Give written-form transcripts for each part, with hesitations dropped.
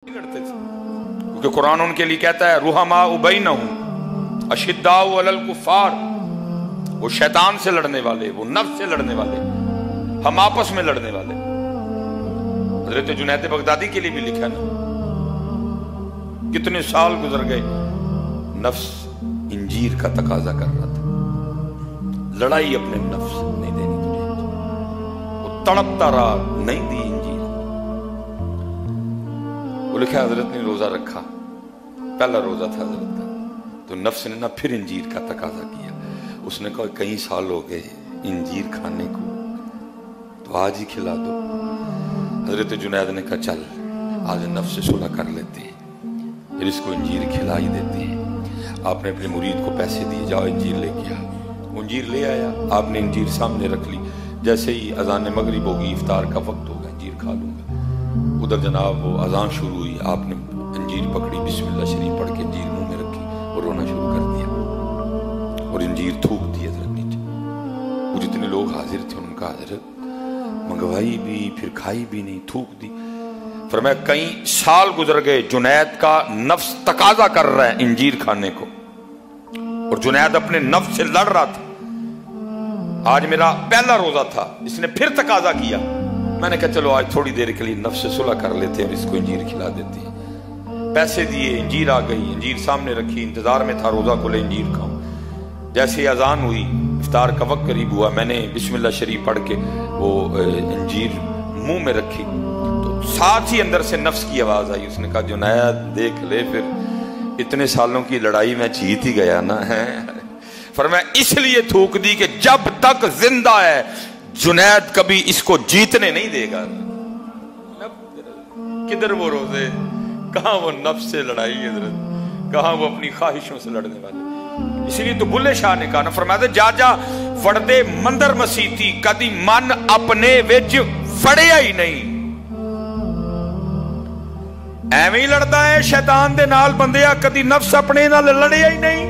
लड़ते थे, क्योंकि कुरान उनके लिए कहता है रुहमा बैनहुम अशिद्दाउ अलल कुफ्फार, वो शैतान से लड़ने वाले, वो नफ्स से लड़ने वाले, हम आपस में लड़ने वाले। हजरत जुनैद बगदादी के लिए भी लिखा ना, कितने साल गुजर गए, नफ्स इंजीर का तकाजा कर रहा था, लड़ाई अपने नफ्स नहीं देनी तुझे, वो तड़पता रहा, नहीं दी इंजीर। वो लिखा हजरत ने रोजा रखा, पहला रोजा था हजरत का, तो नफ्स ने ना फिर इंजीर का तकाजा किया। उसने कहा कई साल हो गए इंजीर खाने को, तो आज ही खिला दो। हजरत जुनैद ने कहा चल आज नफ्स से सुलह कर लेते हैं, फिर इसको इंजीर खिला ही देते हैं। आपने अपने मुरीद को पैसे दिए, जाओ इंजीर लेके आ। वो इंजीर ले आया, आपने इंजीर सामने रख ली। जैसे ही अजान मगरिब होगी, इफ्तार का वक्त होगा, इंजीर खा लूंगा। उधर जनाब वो अजान शुरू हुई, आपने इंजीर पकड़ी, बिस्मिल्लाह शरीफ पढ़ के इंजीर मुंह में रखी और रोना शुरू कर दिया और इंजीर थूक दी हजरत नीचे। वो जितने लोग हाजिर थे उनका हजरत मंगवाई भी, फिर खाई भी नहीं, थूक दी। फरमाया कई साल गुजर गए, जुनैद का नफ्स तकाजा कर रहा है इंजीर खाने को, और जुनैद अपने नफ्स से लड़ रहा था। आज मेरा पहला रोजा था, इसने फिर तकाजा किया। मैंने कहा चलो आज थोड़ी देर के लिए नफ्स से सुलह कर लेते हैं और इसको इंजीर खिला देते हैं। पैसे दिए, इंजीर आ गई, इंजीर सामने रखी, इंतजार में था रोजा को ले इंजीर खाऊं। जैसे अजान हुई, इफ्तार का वक्त करीब हुआ, मैंने बिस्मिल्लाह शरीफ पढ़ के वो इंजीर मुंह में रखी, तो साथ ही अंदर से नफ्स की आवाज आई। उसने कहा जुनैद देख ले, फिर इतने सालों की लड़ाई में जीत ही गया ना है। फरमाया इसलिए थूक दी कि जब तक जिंदा है जुनैद कभी इसको जीतने नहीं देगा। किधर वो रोजे, कहां वो नफ्स से लड़ाई हजरत, कहां वो अपनी ख्वाहिशों से लड़ने वाले। इसलिए तो बुल्ले शाह ने कहा ना, फरमाया जा जा फड़दे मंदर मसीती, कदी मन अपने विच फड़िया ही नहीं। ਐਵੇਂ ਹੀ ਲੜਦਾ ਹੈ शैतान दे नाल बंदिया, कदी नफ्स अपने नाल लड़िया ही नहीं।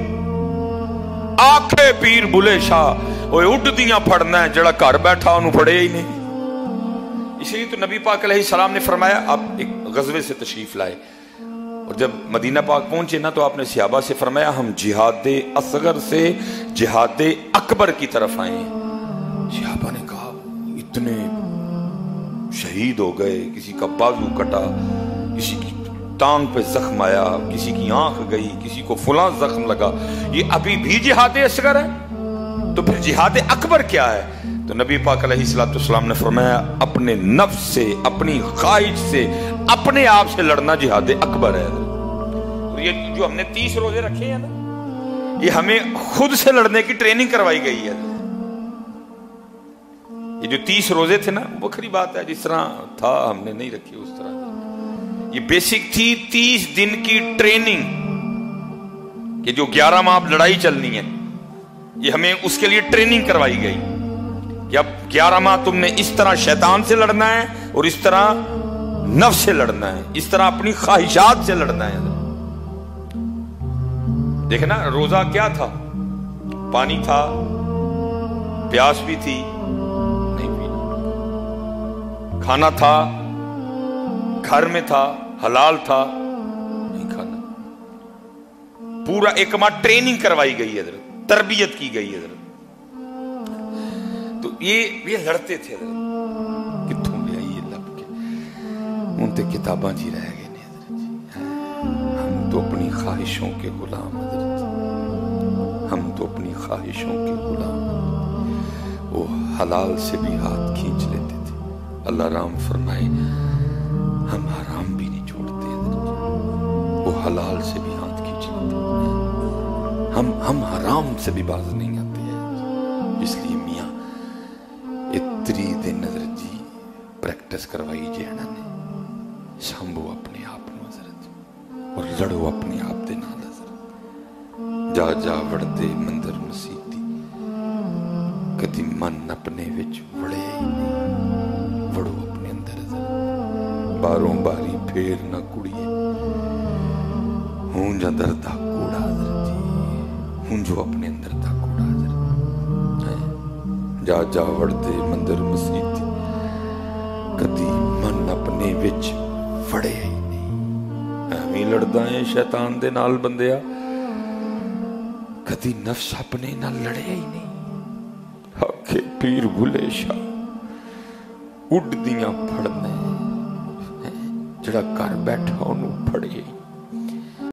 आखे पीर बुले शाह ओए उड्डदियां फड़ना है, जड़ा घर बैठा उन्होंने फड़िया ही नहीं। इसलिए तो नबी पाक अलैहिस्सलाम ने फरमाया, आप एक गज़वे से तशरीफ लाए और जब मदीना पाक पहुंचे ना, तो आपने सहाबा से फरमाया हम जिहादे असगर से जिहादे अकबर की तरफ आए हैं। सहाबा ने कहा इतने शहीद हो गए, किसी का बाजू कटा, किसी की टांग पे जख्म आया, किसी की आंख गई, किसी को फुला जख्म लगा, ये अभी भी जिहादे असगर है, तो फिर जिहादे अकबर क्या है? तो नबी पाक अलैहिस्सलाम ने फरमाया अपने नफ्स से, अपनी ख्वाहिश से, अपने आप से लड़ना जिहादे अकबर है। और ये जो हमने 30 रोजे रखे हैं ना, ये हमें खुद से लड़ने की ट्रेनिंग करवाई गई है। ये जो 30 रोजे थे ना, वो बखरी बात है, जिस तरह था हमने नहीं रखी उस तरह। ये बेसिक थी 30 दिन की ट्रेनिंग, कि जो 11 माह लड़ाई चलनी है, ये हमें उसके लिए ट्रेनिंग करवाई गई कि अब 11 माह तुमने इस तरह शैतान से लड़ना है और इस तरह नफ्स से लड़ना है, इस तरह अपनी ख्वाहिशात से लड़ना है। देखना रोजा क्या था, पानी था, प्यास भी थी, नहीं पीना, खाना था, घर में था, हलाल था, नहीं खाना। पूरा एक माह ट्रेनिंग करवाई गई है, तरबियत की गई है। तो ये लड़ते थे कितों ले आई ये लब के, उन ते किताबां जी रह गए ने। हम तो अपनी ख्वाहिशों के गुलाम, हम तो अपनी ख्वाहिशों के गुलाम। वो हलाल से भी हाथ खींच लेते थे। अल्लाह राम फरमाए हम हराम भी नहीं छोड़ते, वो हलाल से भी हाथ खींच लेते। हम हराम से भी बाज नहीं आते हैं। इसलिए मियाँ इतनी दिन नजर जी प्रैक्टिस करवाई जे ने, संभो अपने आप को नजर और लड़ो अपने आप दे नाल नजर। जा जा वड़दे मंदिर मसीती, कदी मन अपने विच वड़े ही नहीं। वड़ो अपने अंदर बारों बारी फेर ना कुड़िए, हूं जा दर्दा कूड़ा हूं जो अपने अंदर दा कूड़ा। जा जा वड़दे मंदिर मसीती, कदी मन अपने विच वड़े ही नहीं। लड़दा है शैतान दे नाल बंदिया, कदी नफ्स अपने नाल लड़िया ही नहीं। आखे पीर भुले शाह उड़दियां फड़ने, जड़ा घर बैठा उन्होंने फड़े।